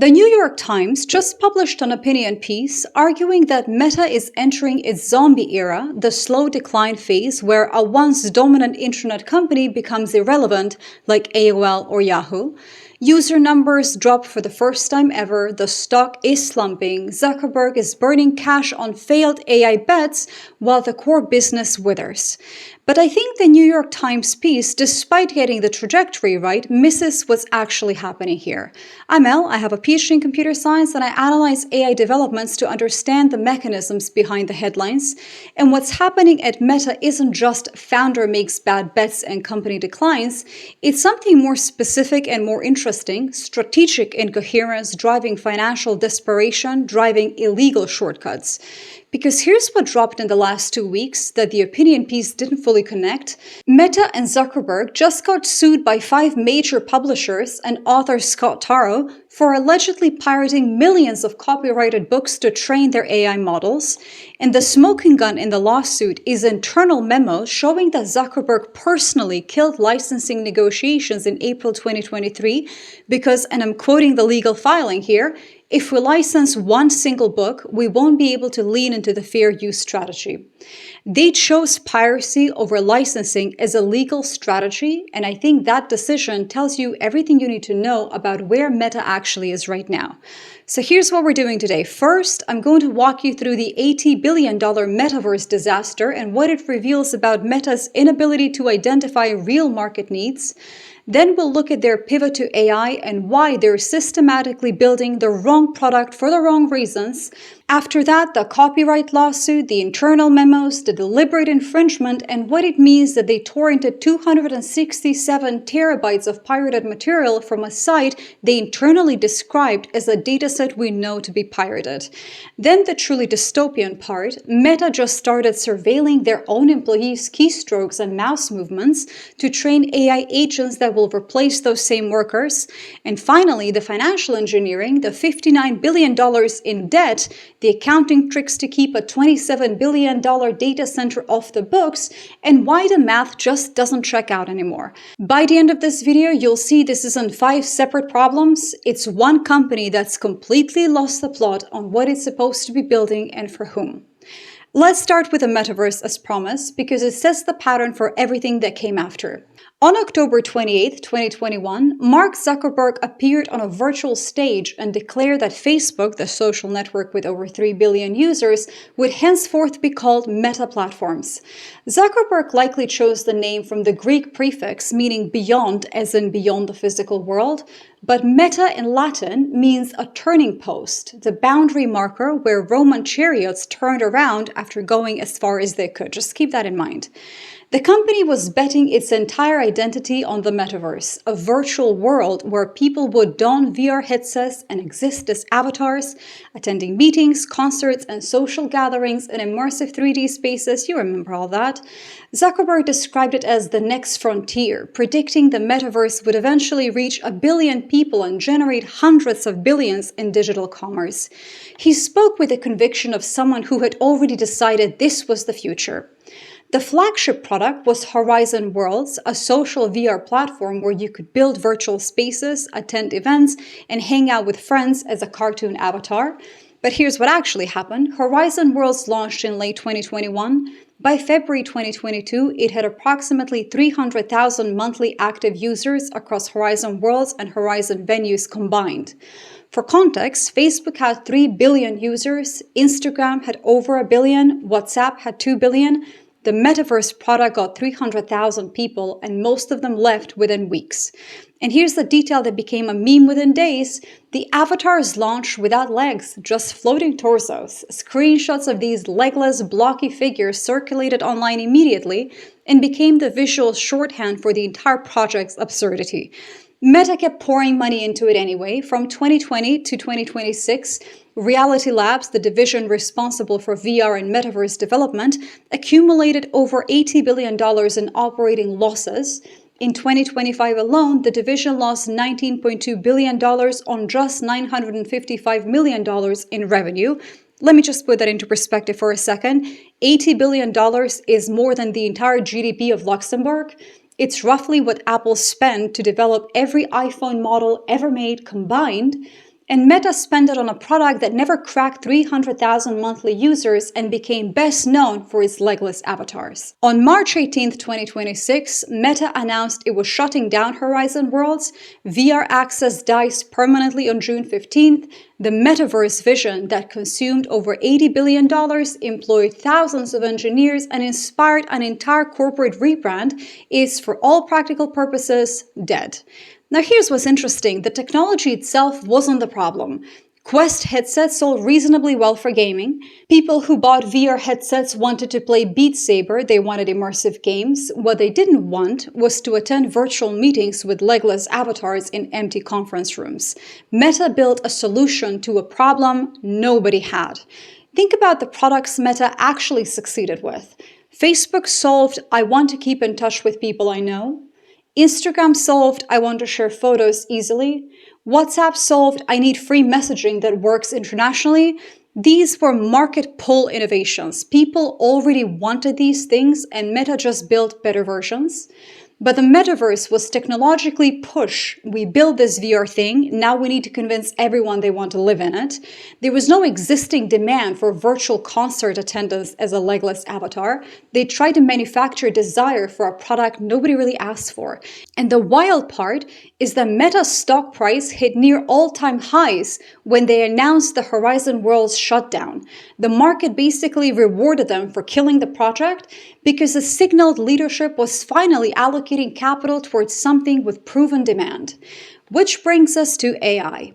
The New York Times just published an opinion piece arguing that Meta is entering its zombie era, the slow decline phase where a once dominant internet company becomes irrelevant, like AOL or Yahoo. User numbers drop for the first time ever, the stock is slumping, Zuckerberg is burning cash on failed AI bets while the core business withers. But I think the New York Times piece, despite getting the trajectory right, misses what's actually happening here. I'm Elle, I have a PhD in computer science, and I analyze AI developments to understand the mechanisms behind the headlines. And what's happening at Meta isn't just founder makes bad bets and company declines, it's something more specific and more interesting: strategic incoherence driving financial desperation, driving illegal shortcuts. Because here's what dropped in the last 2 weeks that the opinion piece didn't fully connect. Meta and Zuckerberg just got sued by 5 major publishers and author Scott Taro for allegedly pirating millions of copyrighted books to train their AI models. And the smoking gun in the lawsuit is internal memos showing that Zuckerberg personally killed licensing negotiations in April 2023 because, and I'm quoting the legal filing here, "If we license one single book, we won't be able to lean into the fair use strategy." They chose piracy over licensing as a legal strategy, and I think that decision tells you everything you need to know about where Meta actually is right now. So here's what we're doing today. First, I'm going to walk you through the $80 billion Metaverse disaster and what it reveals about Meta's inability to identify real market needs. Then we'll look at their pivot to AI and why they're systematically building the wrong product for the wrong reasons. After that, the copyright lawsuit, the internal memos, the deliberate infringement, and what it means that they tore into 267 terabytes of pirated material from a site they internally described as a dataset we know to be pirated. Then the truly dystopian part: Meta just started surveilling their own employees' keystrokes and mouse movements to train AI agents that will replace those same workers. And finally, the financial engineering, the $59 billion in debt, the accounting tricks to keep a $27 billion data center off the books, and why the math just doesn't check out anymore. By the end of this video, you'll see this isn't 5 separate problems, it's one company that's completely lost the plot on what it's supposed to be building and for whom. Let's start with the Metaverse as promised, because it sets the pattern for everything that came after. On October 28, 2021, Mark Zuckerberg appeared on a virtual stage and declared that Facebook, the social network with over 3 billion users, would henceforth be called Meta Platforms. Zuckerberg likely chose the name from the Greek prefix meaning beyond, as in beyond the physical world, but meta in Latin means a turning post, the boundary marker where Roman chariots turned around after going as far as they could. Just keep that in mind. The company was betting its entire identity on the Metaverse, a virtual world where people would don VR headsets and exist as avatars, attending meetings, concerts, and social gatherings in immersive 3D spaces. You remember all that. Zuckerberg described it as the next frontier, predicting the Metaverse would eventually reach 1 billion people and generate hundreds of billions in digital commerce. He spoke with the conviction of someone who had already decided this was the future. The flagship product was Horizon Worlds, a social VR platform where you could build virtual spaces, attend events, and hang out with friends as a cartoon avatar. But here's what actually happened. Horizon Worlds launched in late 2021. By February 2022, it had approximately 300,000 monthly active users across Horizon Worlds and Horizon venues combined. For context, Facebook had 3 billion users, Instagram had over 1 billion, WhatsApp had 2 billion. The Metaverse product got 300,000 people, and most of them left within weeks. And here's the detail that became a meme within days. The avatars launched without legs, just floating torsos. Screenshots of these legless, blocky figures circulated online immediately and became the visual shorthand for the entire project's absurdity. Meta kept pouring money into it anyway. From 2020 to 2026, Reality Labs, the division responsible for VR and Metaverse development, accumulated over $80 billion in operating losses. In 2025 alone, the division lost $19.2 billion on just $955 million in revenue. Let me just put that into perspective for a second. $80 billion is more than the entire GDP of Luxembourg. It's roughly what Apple spent to develop every iPhone model ever made combined. and Meta spent it on a product that never cracked 300,000 monthly users and became best known for its Legless avatars. On March 18, 2026, Meta announced it was shutting down Horizon Worlds, VR access diced permanently on June 15th, the Metaverse vision that consumed over $80 billion, employed thousands of engineers, and inspired an entire corporate rebrand is, for all practical purposes, dead. Now here's what's interesting. The technology itself wasn't the problem. Quest headsets sold reasonably well for gaming. People who bought VR headsets wanted to play Beat Saber, they wanted immersive games. What they didn't want was to attend virtual meetings with legless avatars in empty conference rooms. Meta built a solution to a problem nobody had. Think about the products Meta actually succeeded with. Facebook solved, I want to keep in touch with people I know. Instagram solved, I want to share photos easily. WhatsApp solved, I need free messaging that works internationally. These were market pull innovations. People already wanted these things and Meta just built better versions. But the Metaverse was technologically push. We build this VR thing, now we need to convince everyone they want to live in it. There was no existing demand for virtual concert attendance as a legless avatar. They tried to manufacture desire for a product nobody really asked for. And the wild part is that Meta's stock price hit near all-time highs when they announced the Horizon Worlds shutdown. The market basically rewarded them for killing the project because the signaled leadership was finally allocating capital towards something with proven demand. Which brings us to AI.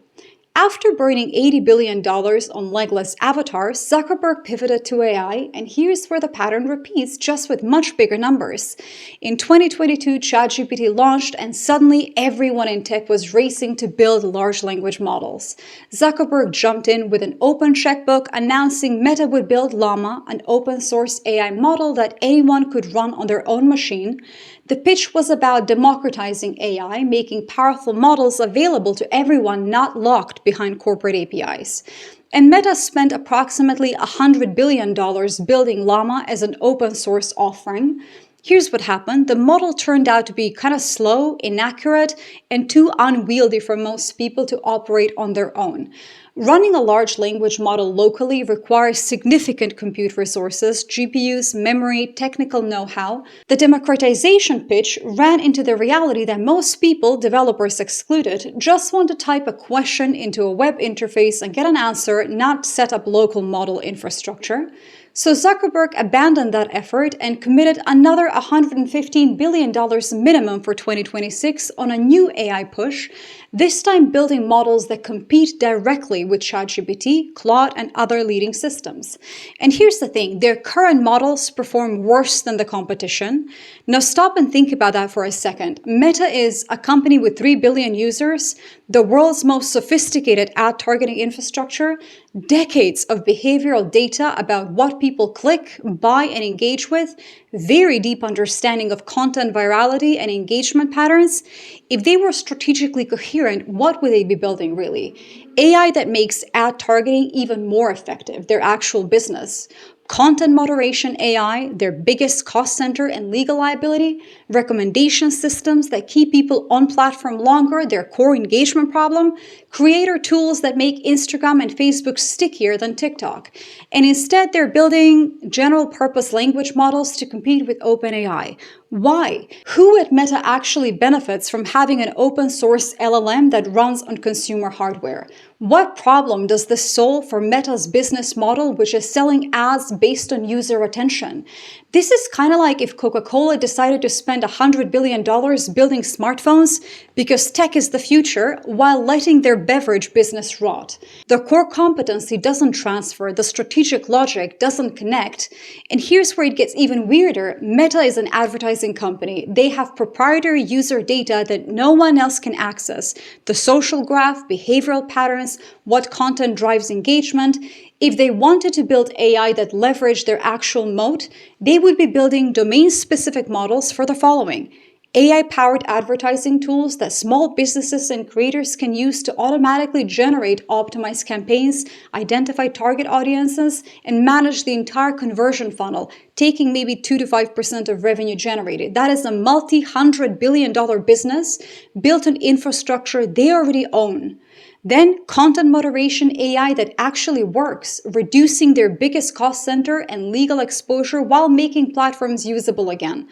After burning $80 billion on legless avatars, Zuckerberg pivoted to AI, and here's where the pattern repeats, just with much bigger numbers. In 2022, ChatGPT launched, and suddenly everyone in tech was racing to build large language models. Zuckerberg jumped in with an open checkbook, announcing Meta would build Llama, an open-source AI model that anyone could run on their own machine. The pitch was about democratizing AI, making powerful models available to everyone not locked behind corporate APIs. And Meta spent approximately $100 billion building Llama as an open source offering. Here's what happened. The model turned out to be kind of slow, inaccurate, and too unwieldy for most people to operate on their own. Running a large language model locally requires significant compute resources, GPUs, memory, technical know-how. The democratization pitch ran into the reality that most people, developers excluded, just want to type a question into a web interface and get an answer, not set up local model infrastructure. So Zuckerberg abandoned that effort and committed another $115 billion minimum for 2026 on a new AI push, this time building models that compete directly with ChatGPT, Claude, and other leading systems. And here's the thing, their current models perform worse than the competition. Now stop and think about that for a second. Meta is a company with 3 billion users, the world's most sophisticated ad targeting infrastructure, decades of behavioral data about what people click, buy, and engage with, very deep understanding of content virality and engagement patterns. If they were strategically coherent, what would they be building really? AI that makes ad targeting even more effective, their actual business. Content moderation AI, their biggest cost center and legal liability, recommendation systems that keep people on platform longer, their core engagement problem, creator tools that make Instagram and Facebook stickier than TikTok. And instead, they're building general purpose language models to compete with OpenAI. Why? Who at Meta actually benefits from having an open source LLM that runs on consumer hardware? What problem does this solve for Meta's business model, which is selling ads based on user attention? This is kind of like if Coca-Cola decided to spend $100 billion building smartphones because tech is the future while letting their beverage business rot. The core competency doesn't transfer, the strategic logic doesn't connect. And here's where it gets even weirder. Meta is an advertising company. They have proprietary user data that no one else can access. The social graph, behavioral patterns, what content drives engagement. If they wanted to build AI that leveraged their actual moat, they would be building domain-specific models for the following: AI-powered advertising tools that small businesses and creators can use to automatically generate optimized campaigns, identify target audiences, and manage the entire conversion funnel, taking maybe 2 to 5% of revenue generated. That is a multi-$100 billion business built on infrastructure they already own. Then content moderation AI that actually works, reducing their biggest cost center and legal exposure while making platforms usable again.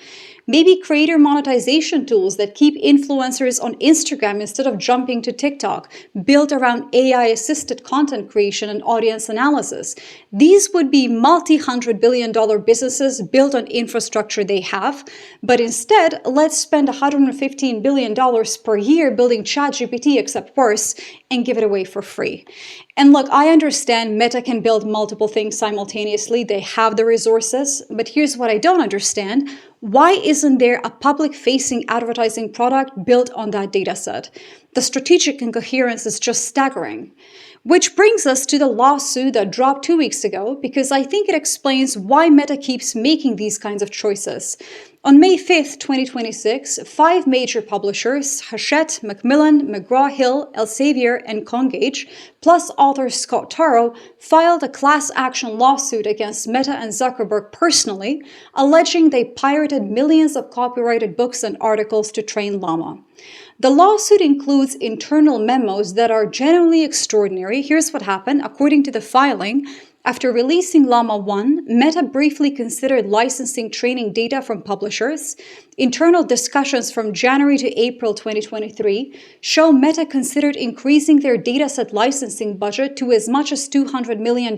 Maybe creator monetization tools that keep influencers on Instagram instead of jumping to TikTok, built around AI-assisted content creation and audience analysis. These would be multi-hundred-billion-dollar businesses built on infrastructure they have, but instead, let's spend $115 billion per year building ChatGPT, except worse, and give it away for free. And look, I understand Meta can build multiple things simultaneously. They have the resources, but here's what I don't understand. Why isn't there a public-facing advertising product built on that dataset? The strategic incoherence is just staggering. Which brings us to the lawsuit that dropped 2 weeks ago, because I think it explains why Meta keeps making these kinds of choices. On May 5th, 2026, 5 major publishers, Hachette, Macmillan, McGraw-Hill, Elsevier, and Congage, plus author Scott Turow, filed a class action lawsuit against Meta and Zuckerberg personally, alleging they pirated millions of copyrighted books and articles to train Llama. The lawsuit includes internal memos that are genuinely extraordinary. Here's what happened. According to the filing, after releasing Llama 1, Meta briefly considered licensing training data from publishers. Internal discussions from January to April 2023 show Meta considered increasing their dataset licensing budget to as much as $200 million.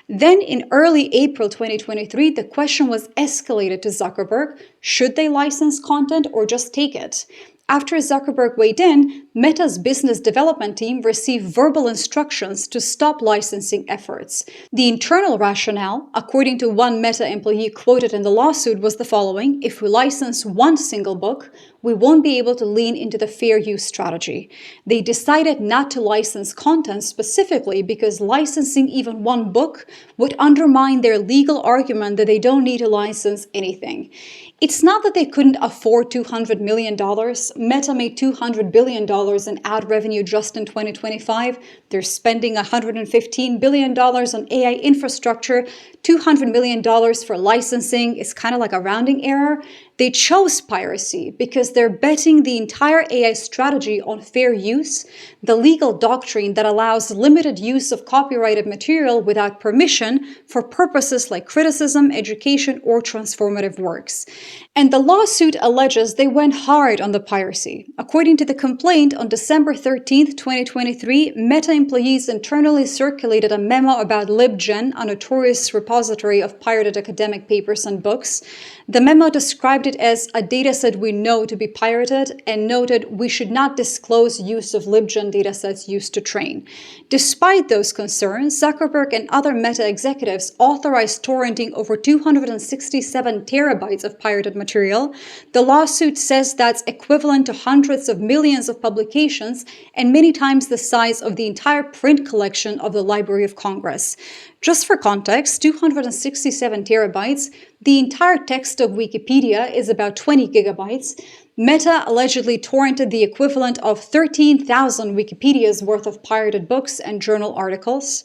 Then in early April 2023, the question was escalated to Zuckerberg: should they license content or just take it? After Zuckerberg weighed in, Meta's business development team received verbal instructions to stop licensing efforts. The internal rationale, according to one Meta employee quoted in the lawsuit, was the following: if we license one single book, we won't be able to lean into the fair use strategy. They decided not to license content specifically because licensing even one book would undermine their legal argument that they don't need to license anything. It's not that they couldn't afford $200 million. Meta made $200 billion in ad revenue just in 2025. They're spending $115 billion on AI infrastructure. $200 million for licensing is kind of like a rounding error. They chose piracy because they're betting the entire AI strategy on fair use, the legal doctrine that allows limited use of copyrighted material without permission for purposes like criticism, education, or transformative works. And the lawsuit alleges they went hard on the piracy. According to the complaint, on December 13, 2023, Meta employees internally circulated a memo about LibGen, a notorious repository of pirated academic papers and books. The memo described it as a dataset we know to be pirated and noted we should not disclose use of LibGen datasets used to train. Despite those concerns, Zuckerberg and other Meta executives authorized torrenting over 267 terabytes of pirated material. The lawsuit says that's equivalent to hundreds of millions of publications and many times the size of the entire print collection of the Library of Congress. Just for context, 267 terabytes, the entire text of Wikipedia is about 20 gigabytes. Meta allegedly torrented the equivalent of 13,000 Wikipedia's worth of pirated books and journal articles.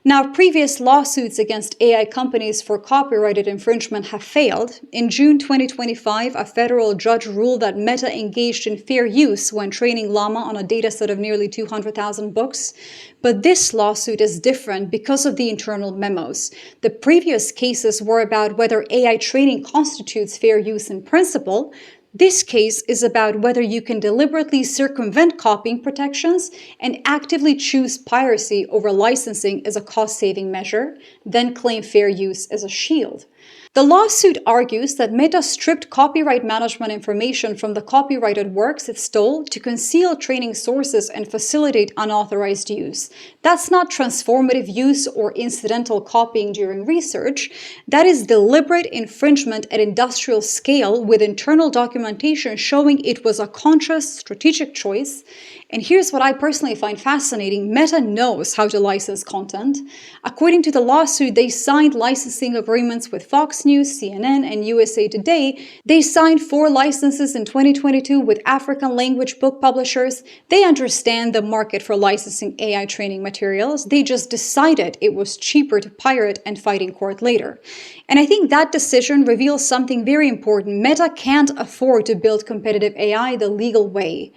Now, previous lawsuits against AI companies for copyrighted infringement have failed. In June 2025, a federal judge ruled that Meta engaged in fair use when training Llama on a dataset of nearly 200,000 books. But this lawsuit is different because of the internal memos. The previous cases were about whether AI training constitutes fair use in principle. This case is about whether you can deliberately circumvent copying protections and actively choose piracy over licensing as a cost-saving measure, then claim fair use as a shield. The lawsuit argues that Meta stripped copyright management information from the copyrighted works it stole to conceal training sources and facilitate unauthorized use. That's not transformative use or incidental copying during research. That is deliberate infringement at industrial scale with internal documentation showing it was a conscious, strategic choice. And here's what I personally find fascinating. Meta knows how to license content. According to the lawsuit, they signed licensing agreements with Fox News, CNN, and USA Today. They signed 4 licenses in 2022 with African language book publishers. They understand the market for licensing AI training materials. They just decided it was cheaper to pirate and fight in court later. And I think that decision reveals something very important. Meta can't afford to build competitive AI the legal way.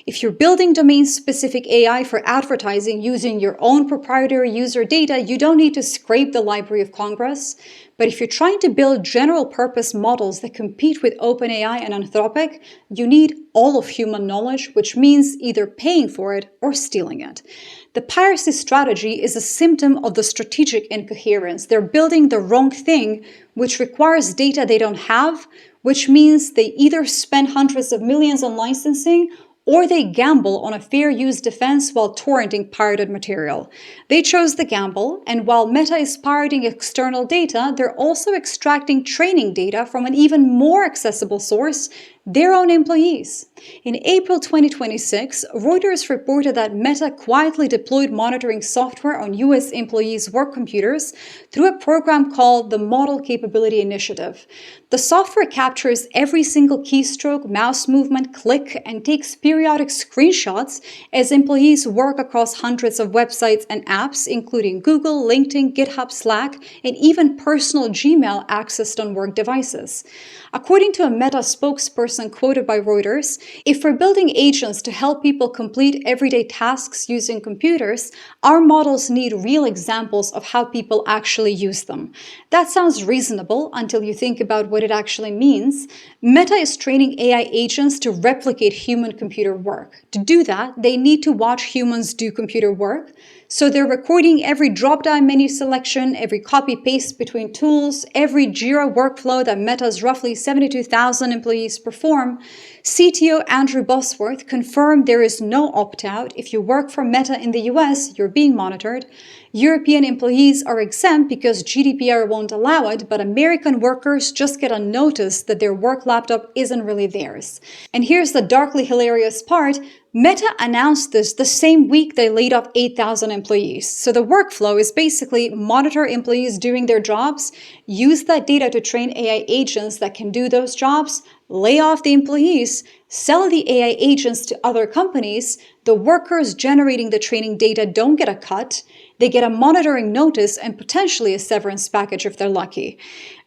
If you're building domain-specific AI for advertising using your own proprietary user data, you don't need to scrape the Library of Congress. But if you're trying to build general-purpose models that compete with OpenAI and Anthropic, you need all of human knowledge, which means either paying for it or stealing it. The piracy strategy is a symptom of the strategic incoherence. They're building the wrong thing, which requires data they don't have, which means they either spend hundreds of millions on licensing or they gamble on a fair use defense while torrenting pirated material. They chose the gamble, and while Meta is pirating external data, they're also extracting training data from an even more accessible source, their own employees. In April 2026, Reuters reported that Meta quietly deployed monitoring software on US employees' work computers through a program called the Model Capability Initiative. The software captures every single keystroke, mouse movement, click, and takes periodic screenshots as employees work across hundreds of websites and apps, including Google, LinkedIn, GitHub, Slack, and even personal Gmail accessed on work devices. According to a Meta spokesperson quoted by Reuters, if we're building agents to help people complete everyday tasks using computers, our models need real examples of how people actually use them. That sounds reasonable until you think about what it actually means. Meta is training AI agents to replicate human-computer work. To do that, they need to watch humans do computer work. So they're recording every drop-down menu selection, every copy-paste between tools, every Jira workflow that Meta's roughly 72,000 employees perform. CTO Andrew Bosworth confirmed there is no opt-out. If you work for Meta in the US, you're being monitored. European employees are exempt because GDPR won't allow it, but American workers just get a notice that their work laptop isn't really theirs. And here's the darkly hilarious part. Meta announced this the same week they laid off 8,000 employees. So the workflow is basically monitor employees doing their jobs, use that data to train AI agents that can do those jobs, lay off the employees, sell the AI agents to other companies. The workers generating the training data don't get a cut. They get a monitoring notice and potentially a severance package if they're lucky.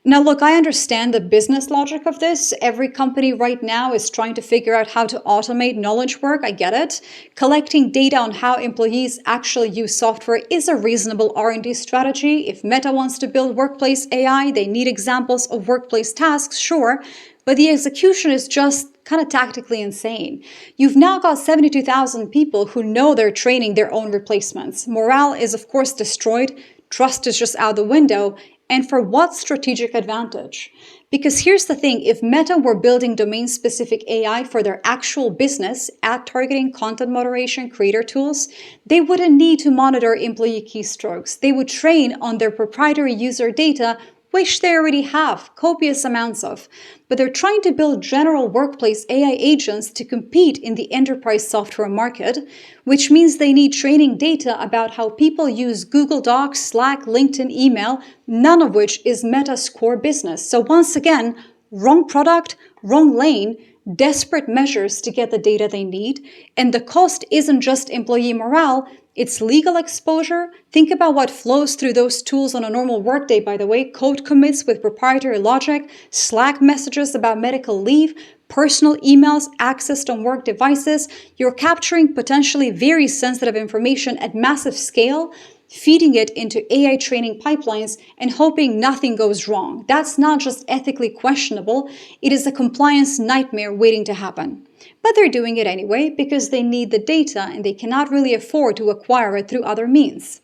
Now, look, I understand the business logic of this. Every company right now is trying to figure out how to automate knowledge work. I get it. Collecting data on how employees actually use software is a reasonable R&D strategy. If Meta wants to build workplace AI, they need examples of workplace tasks, sure, but the execution is just kind of tactically insane. You've now got 72,000 people who know they're training their own replacements. Morale is, of course, destroyed. Trust is just out the window. And for what strategic advantage? Because here's the thing, if Meta were building domain-specific AI for their actual business, ad targeting, content moderation, creator tools, they wouldn't need to monitor employee keystrokes. They would train on their proprietary user data, which they already have copious amounts of. But they're trying to build general workplace AI agents to compete in the enterprise software market, which means they need training data about how people use Google Docs, Slack, LinkedIn, email, none of which is Meta's core business. So once again, wrong product, wrong lane, desperate measures to get the data they need. And the cost isn't just employee morale, it's legal exposure. Think about what flows through those tools on a normal workday, by the way. Code commits with proprietary logic, Slack messages about medical leave, personal emails accessed on work devices. You're capturing potentially very sensitive information at massive scale, feeding it into AI training pipelines and hoping nothing goes wrong. That's not just ethically questionable, it is a compliance nightmare waiting to happen. But they're doing it anyway because they need the data and they cannot really afford to acquire it through other means.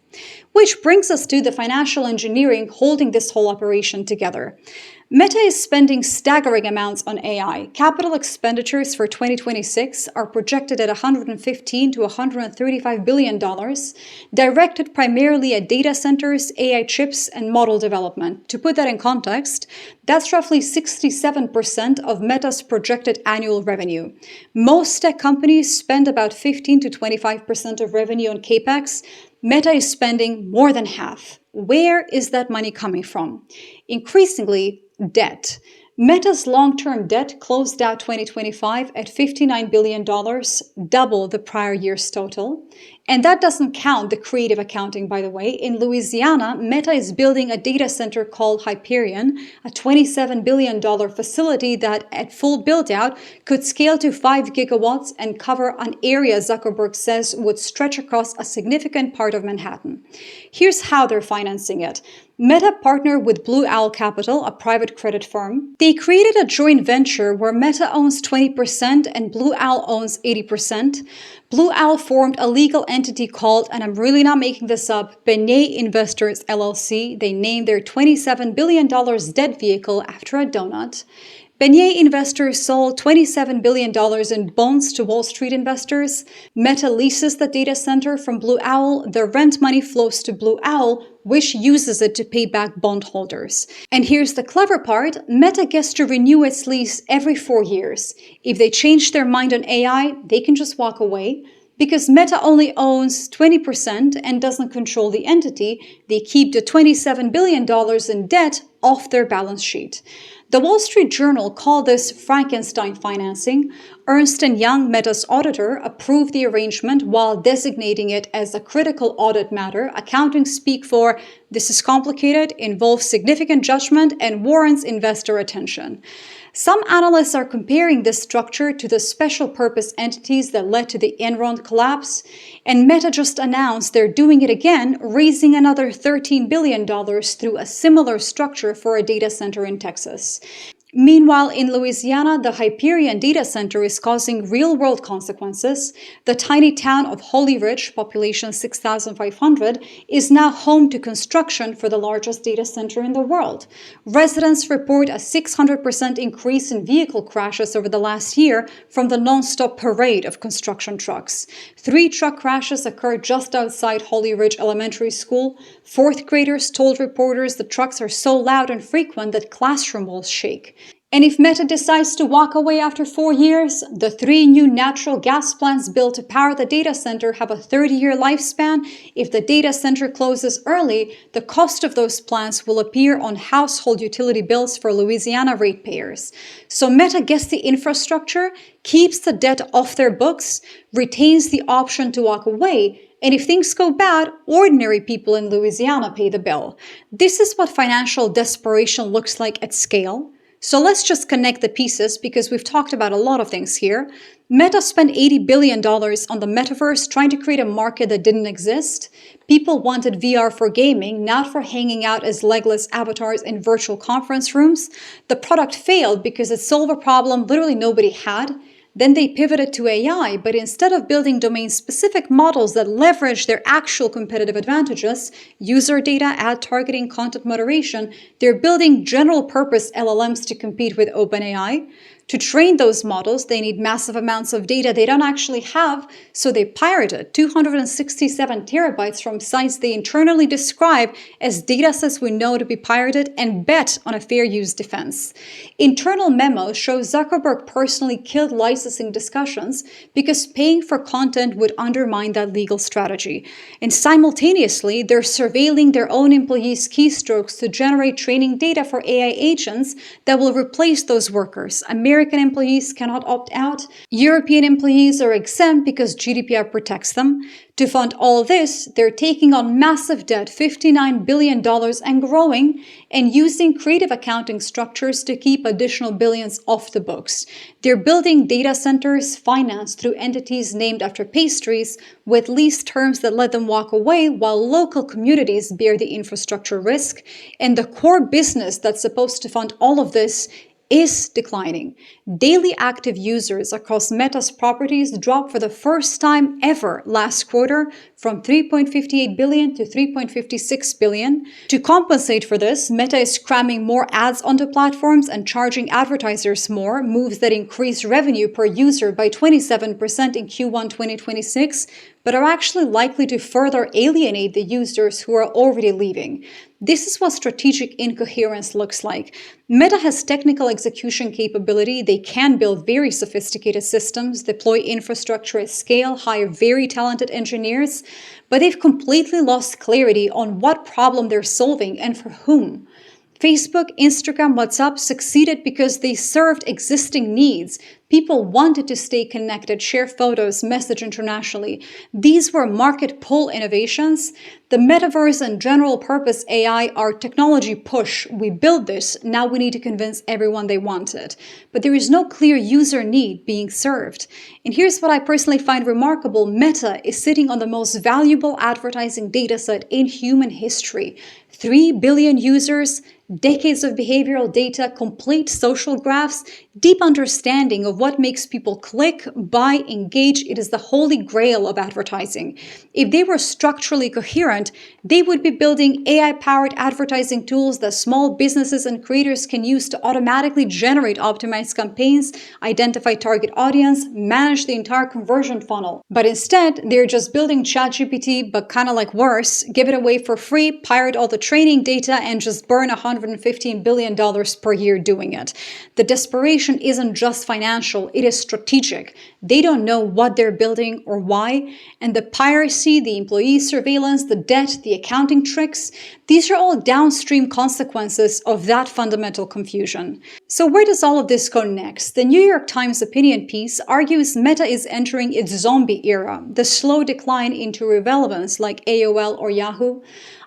Which brings us to the financial engineering holding this whole operation together. Meta is spending staggering amounts on AI. Capital expenditures for 2026 are projected at $115 to $135 billion, directed primarily at data centers, AI chips, and model development. To put that in context, that's roughly 67% of Meta's projected annual revenue. Most tech companies spend about 15 to 25% of revenue on CapEx. Meta is spending more than half. Where is that money coming from? Increasingly, debt. Meta's long-term debt closed out 2025 at $59 billion, double the prior year's total. And that doesn't count the creative accounting, by the way. In Louisiana, Meta is building a data center called Hyperion, a $27 billion facility that, at full build-out, could scale to 5 gigawatts and cover an area Zuckerberg says would stretch across a significant part of Manhattan. Here's how they're financing it. Meta partnered with Blue Owl Capital, a private credit firm. They created a joint venture where Meta owns 20% and Blue Owl owns 80%. Blue Owl formed a legal entity called, and I'm really not making this up, Beignet Investors LLC. They named their $27 billion debt vehicle after a donut. Beignet investors sold $27 billion in bonds to Wall Street investors. Meta leases the data center from Blue Owl. The rent money flows to Blue Owl, which uses it to pay back bondholders. And here's the clever part. Meta gets to renew its lease every 4 years. If they change their mind on AI, they can just walk away. Because Meta only owns 20% and doesn't control the entity, they keep the $27 billion in debt off their balance sheet. The Wall Street Journal called this Frankenstein financing. Ernst & Young, Meta's auditor, approved the arrangement while designating it as a critical audit matter. Accounting speak for, this is complicated, involves significant judgment, and warrants investor attention. Some analysts are comparing this structure to the special purpose entities that led to the Enron collapse, and Meta just announced they're doing it again, raising another $13 billion through a similar structure for a data center in Texas. Meanwhile, in Louisiana, the Hyperion data center is causing real-world consequences. The tiny town of Holy Ridge, population 6,500, is now home to construction for the largest data center in the world. Residents report a 600% increase in vehicle crashes over the last year from the non-stop parade of construction trucks. 3 truck crashes occurred just outside Holy Ridge Elementary School. 4th graders told reporters the trucks are so loud and frequent that classroom walls shake. And if Meta decides to walk away after 4 years, the 3 new natural gas plants built to power the data center have a 30-year lifespan. If the data center closes early, the cost of those plants will appear on household utility bills for Louisiana ratepayers. So Meta gets the infrastructure, keeps the debt off their books, retains the option to walk away, and if things go bad, ordinary people in Louisiana pay the bill. This is what financial desperation looks like at scale. So let's just connect the pieces because we've talked about a lot of things here. Meta spent $80 billion on the Metaverse trying to create a market that didn't exist. People wanted VR for gaming, not for hanging out as Legless avatars in virtual conference rooms. The product failed because it solved a problem literally nobody had. Then they pivoted to AI, but instead of building domain-specific models that leverage their actual competitive advantages, user data, ad targeting, content moderation, they're building general-purpose LLMs to compete with OpenAI. To train those models, they need massive amounts of data they don't actually have, so they pirated 267 terabytes from sites they internally describe as datasets we know to be pirated and bet on a fair use defense. Internal memos show Zuckerberg personally killed licensing discussions because paying for content would undermine that legal strategy. And simultaneously, they're surveilling their own employees' keystrokes to generate training data for AI agents that will replace those workers. American employees cannot opt out. European employees are exempt because GDPR protects them. To fund all this, they're taking on massive debt, $59 billion and growing, and using creative accounting structures to keep additional billions off the books. They're building data centers financed through entities named after pastries with lease terms that let them walk away while local communities bear the infrastructure risk. And the core business that's supposed to fund all of this is declining. Daily active users across Meta's properties dropped for the first time ever last quarter from 3.58 billion to 3.56 billion. To compensate for this, Meta is cramming more ads onto platforms and charging advertisers more, moves that increase revenue per user by 27% in Q1 2026, but are actually likely to further alienate the users who are already leaving. This is what strategic incoherence looks like. Meta has technical execution capability. They can build very sophisticated systems, deploy infrastructure at scale, hire very talented engineers, but they've completely lost clarity on what problem they're solving and for whom. Facebook, Instagram, WhatsApp succeeded because they served existing needs. People wanted to stay connected, share photos, message internationally. These were market pull innovations. The metaverse and general purpose AI are technology push. We build this, now we need to convince everyone they want it. But there is no clear user need being served. And here's what I personally find remarkable. Meta is sitting on the most valuable advertising dataset in human history. 3 billion users, decades of behavioral data, complete social graphs, deep understanding of what makes people click, buy, engage. It is the holy grail of advertising. If they were structurally coherent, they would be building AI-powered advertising tools that small businesses and creators can use to automatically generate optimized campaigns, identify target audience, manage the entire conversion funnel. But instead, they're just building ChatGPT, but kind of like worse, give it away for free, pirate all the training data, and just burn $115 billion per year doing it. The desperation isn't just financial, it is strategic. They don't know what they're building or why, and the piracy, the employee surveillance, the debt, the accounting tricks, these are all downstream consequences of that fundamental confusion. So where does all of this go next? The New York Times opinion piece argues Meta is entering its zombie era, the slow decline into irrelevance like AOL or Yahoo.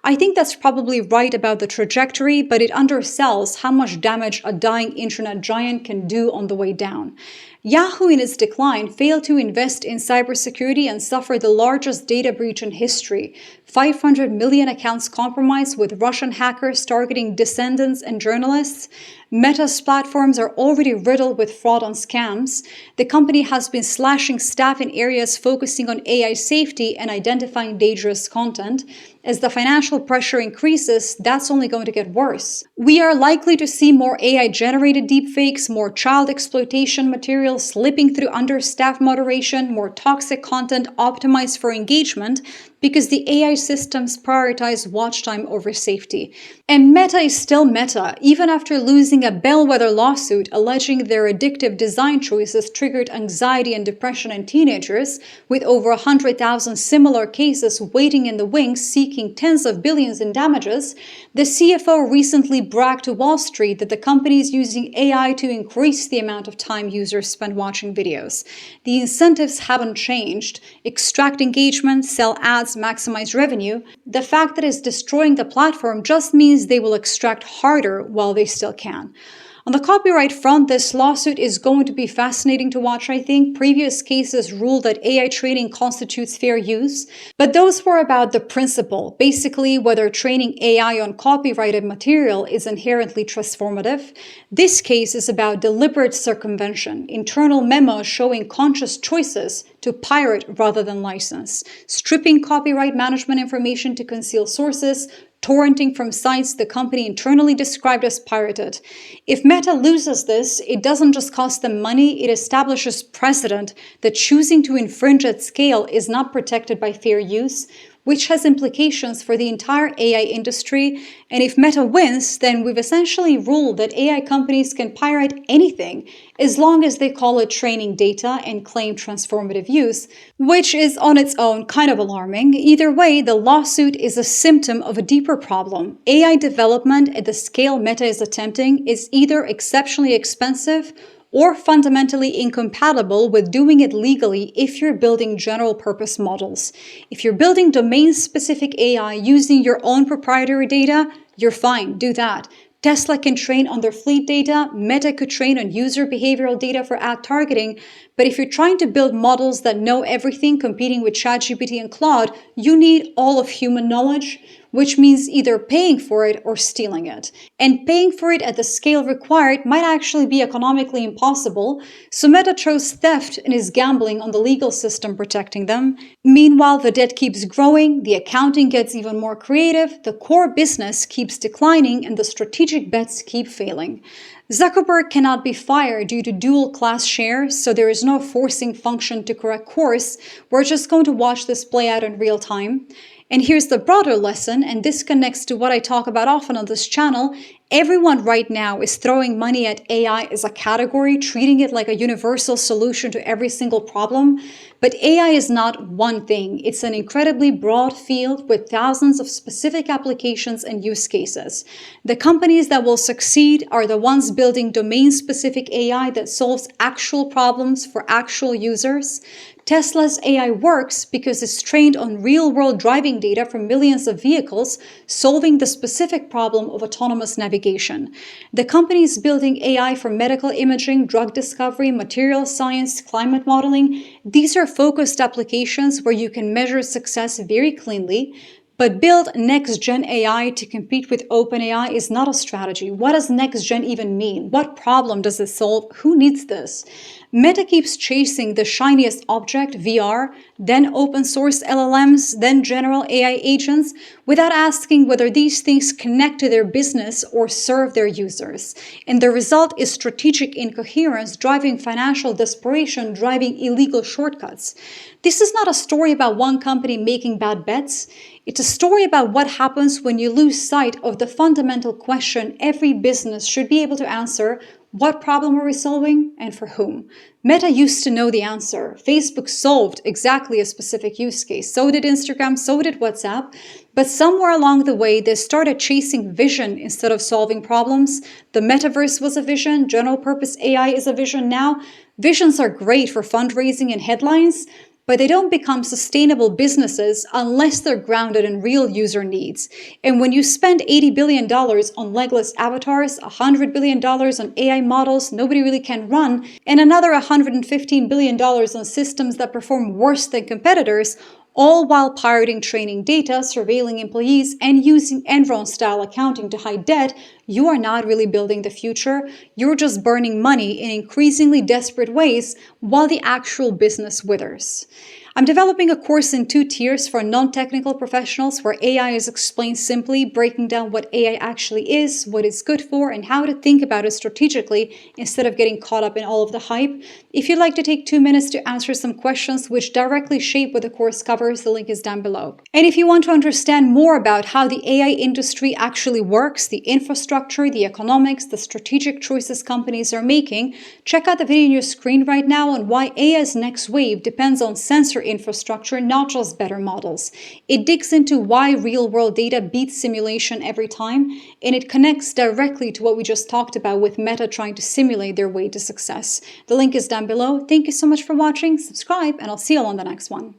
I think that's probably right about the trajectory, but it undersells how much damage a dying internet giant can do on the way down. Yahoo, in its decline, failed to invest in cybersecurity and suffered the largest data breach in history. 500 million accounts compromised, with Russian hackers targeting dissidents and journalists. Meta's platforms are already riddled with fraud and scams. The company has been slashing staff in areas focusing on AI safety and identifying dangerous content. As the financial pressure increases, that's only going to get worse. We are likely to see more AI-generated deepfakes, more child exploitation material slipping through understaffed moderation, more toxic content optimized for engagement, because the AI systems prioritize watch time over safety. And Meta is still Meta, even after losing a bellwether lawsuit alleging their addictive design choices triggered anxiety and depression in teenagers, with over 100,000 similar cases waiting in the wings seeking tens of billions in damages. The CFO recently bragged to Wall Street that the company is using AI to increase the amount of time users spend watching videos. The incentives haven't changed: extract engagement, sell ads, maximize revenue. The fact that it's destroying the platform just means they will extract harder while they still can. On the copyright front, this lawsuit is going to be fascinating to watch, I think. Previous cases ruled that AI training constitutes fair use, but those were about the principle, basically whether training AI on copyrighted material is inherently transformative. This case is about deliberate circumvention, internal memos showing conscious choices to pirate rather than license, stripping copyright management information to conceal sources, torrenting from sites the company internally described as pirated. If Meta loses this, it doesn't just cost them money, it establishes precedent that choosing to infringe at scale is not protected by fair use, which has implications for the entire AI industry. And if Meta wins, then we've essentially ruled that AI companies can pirate anything as long as they call it training data and claim transformative use, which is on its own kind of alarming. Either way, the lawsuit is a symptom of a deeper problem. AI development at the scale Meta is attempting is either exceptionally expensive or fundamentally incompatible with doing it legally if you're building general-purpose models. If you're building domain-specific AI using your own proprietary data, you're fine, do that. Tesla can train on their fleet data, Meta could train on user behavioral data for ad targeting, but if you're trying to build models that know everything, competing with ChatGPT and Claude, you need all of human knowledge, which means either paying for it or stealing it. And paying for it at the scale required might actually be economically impossible, so Meta chose theft and is gambling on the legal system protecting them. Meanwhile, the debt keeps growing, the accounting gets even more creative, the core business keeps declining, and the strategic bets keep failing. Zuckerberg cannot be fired due to dual-class shares, so there is no forcing function to correct course. We're just going to watch this play out in real time. And here's the broader lesson, and this connects to what I talk about often on this channel. Everyone right now is throwing money at AI as a category, treating it like a universal solution to every single problem. But AI is not one thing. It's an incredibly broad field with thousands of specific applications and use cases. The companies that will succeed are the ones building domain-specific AI that solves actual problems for actual users. Tesla's AI works because it's trained on real-world driving data from millions of vehicles, solving the specific problem of autonomous navigation. The companies building AI for medical imaging, drug discovery, material science, climate modeling, these are focused applications where you can measure success very cleanly. But build next-gen AI to compete with OpenAI is not a strategy. What does next-gen even mean? What problem does it solve? Who needs this? Meta keeps chasing the shiniest object, VR, then open-source LLMs, then general AI agents, without asking whether these things connect to their business or serve their users. And the result is strategic incoherence, driving financial desperation, driving illegal shortcuts. This is not a story about one company making bad bets. It's a story about what happens when you lose sight of the fundamental question every business should be able to answer: what problem are we solving and for whom? Meta used to know the answer. Facebook solved exactly a specific use case. So did Instagram, so did WhatsApp. But somewhere along the way, they started chasing vision instead of solving problems. The metaverse was a vision. General purpose AI is a vision now. Visions are great for fundraising and headlines, but they don't become sustainable businesses unless they're grounded in real user needs. And when you spend $80 billion on Legless avatars, $100 billion on AI models nobody really can run, and another $115 billion on systems that perform worse than competitors, all while pirating training data, surveilling employees, and using Enron-style accounting to hide debt, you are not really building the future. You're just burning money in increasingly desperate ways while the actual business withers. I'm developing a course in 2 tiers for non-technical professionals where AI is explained simply, breaking down what AI actually is, what it's good for, and how to think about it strategically instead of getting caught up in all of the hype. If you'd like to take 2 minutes to answer some questions which directly shape what the course covers, the link is down below. And if you want to understand more about how the AI industry actually works, the infrastructure, the economics, the strategic choices companies are making, check out the video on your screen right now on why AI's next wave depends on sensor infrastructure, not just better models. It digs into why real-world data beats simulation every time, and it connects directly to what we just talked about with Meta trying to simulate their way to success. The link is down below. Thank you so much for watching, subscribe, and I'll see you all on the next one.